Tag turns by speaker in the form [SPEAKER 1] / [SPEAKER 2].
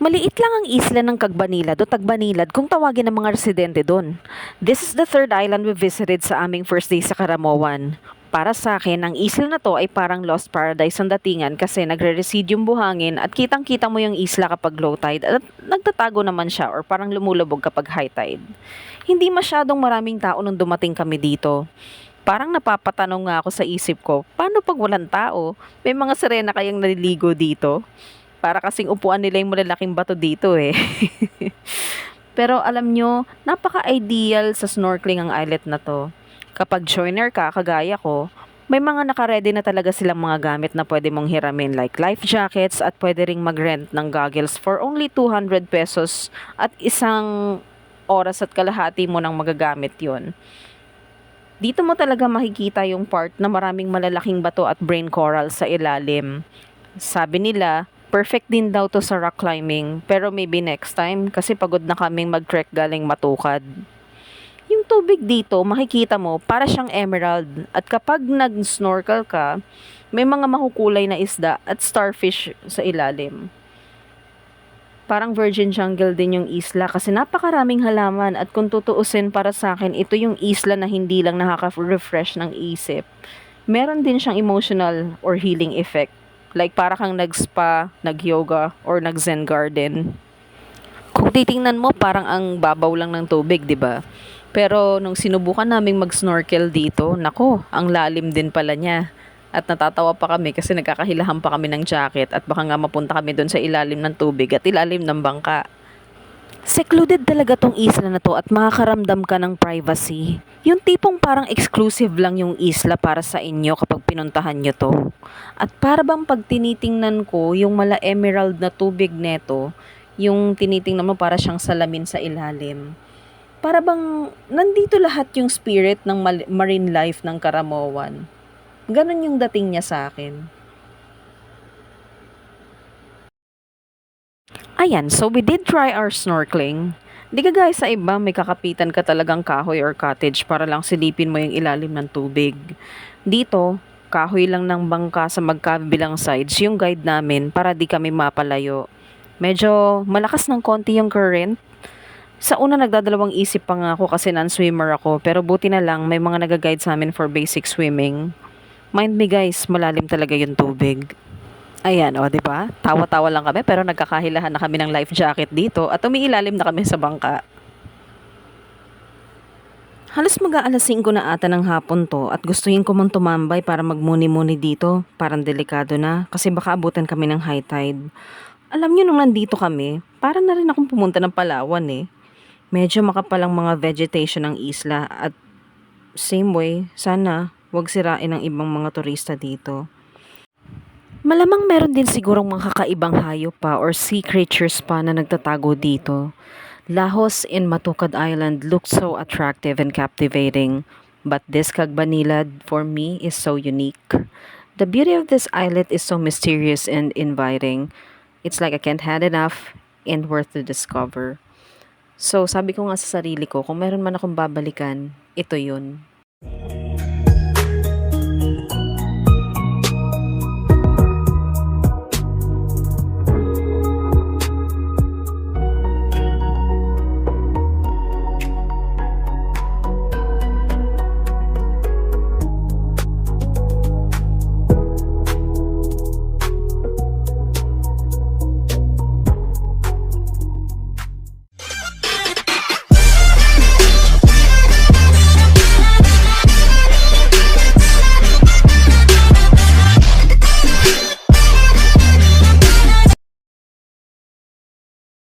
[SPEAKER 1] Maliit lang ang isla ng Cagbanilad o Tagbanilad kung tawagin ng mga residente doon. This is the third island we visited sa aming first day sa Karamoan. Para sa akin, ang isla na to ay parang lost paradise ang datingan kasi nagre-recede yung buhangin at kitang-kita mo yung isla kapag low tide at nagtatago naman siya or parang lumulubog kapag high tide. Hindi masyadong maraming tao nung dumating kami dito. Parang napapatanong nga ako sa isip ko, paano pag walang tao? May mga sirena kayang naliligo dito? Para kasing upuan nila yung malalaking bato dito eh. Pero alam nyo, napaka-ideal sa snorkeling ang islet na to. Kapag joiner ka, kagaya ko, may mga nakaredy na talaga silang mga gamit na pwede mong hiramin like life jackets at pwede ring mag-rent ng goggles for only 200 pesos at isang oras at kalahati mo nang magagamit yon. Dito mo talaga makikita yung part na maraming malalaking bato at brain coral sa ilalim. Sabi nila, perfect din daw to sa rock climbing, pero maybe next time kasi pagod na kaming mag-trek galing Matukad. Yung tubig dito, makikita mo, para siyang emerald. At kapag nag-snorkel ka, may mga makukulay na isda at starfish sa ilalim. Parang virgin jungle din yung isla kasi napakaraming halaman at kung tutuusin para sa akin, ito yung isla na hindi lang nakaka-refresh ng isip. Meron din siyang emotional or healing effect. Like para kang nag-spa, nag-yoga, or nag-zen garden. Kung titingnan mo, parang ang babaw lang ng tubig, di ba? Pero nung sinubukan naming mag-snorkel dito, nako, ang lalim din pala niya. At natatawa pa kami kasi nagkakahilahan pa kami ng jacket at baka nga mapunta kami doon sa ilalim ng tubig at ilalim ng bangka. Secluded talaga tong isla na to at makakaramdam ka ng privacy. Yung tipong parang exclusive lang yung isla para sa inyo kapag pinuntahan nyo to. At para bang pag tinitingnan ko yung mala emerald na tubig neto, yung tinitingnan mo para siyang salamin sa ilalim. Para bang nandito lahat yung spirit ng marine life ng Karamoan. Ganon yung dating niya sa akin. Ayan, so we did try our snorkeling. Di ka guys sa iba, may kakapitan ka talagang kahoy or cottage para lang silipin mo yung ilalim ng tubig. Dito, kahoy lang ng bangka sa magkabilang sides yung guide namin para di kami mapalayo. Medyo malakas ng konti yung current. Sa una nagdadalawang isip pa nga ako kasi non-swimmer ako pero buti na lang may mga nag-guide sa amin for basic swimming. Mind me guys, malalim talaga yung tubig. Ayan, o, di ba? Tawa-tawa lang kami pero nagkakahilahan na kami ng life jacket dito at umiilalim na kami sa bangka. Halos mag-aalas 5 na ata ng hapon to at gustuhin ko mong tumambay para magmuni-muni dito. Parang delikado na kasi baka abutan kami ng high tide. Alam nyo nung nandito kami, parang na rin akong pumunta ng Palawan eh. Medyo makapalang mga vegetation ng isla at same way, sana wag sirain ng ibang mga turista dito. Malamang meron din sigurong mga kakaibang hayop pa or sea creatures pa na nagtatago dito. Lahos in Matukad Island looks so attractive and captivating, but this Cagbanilad for me is so unique. The beauty of this islet is so mysterious and inviting. It's like I can't had enough and worth to discover. So sabi ko nga sa sarili ko, kung meron man akong babalikan, ito yun.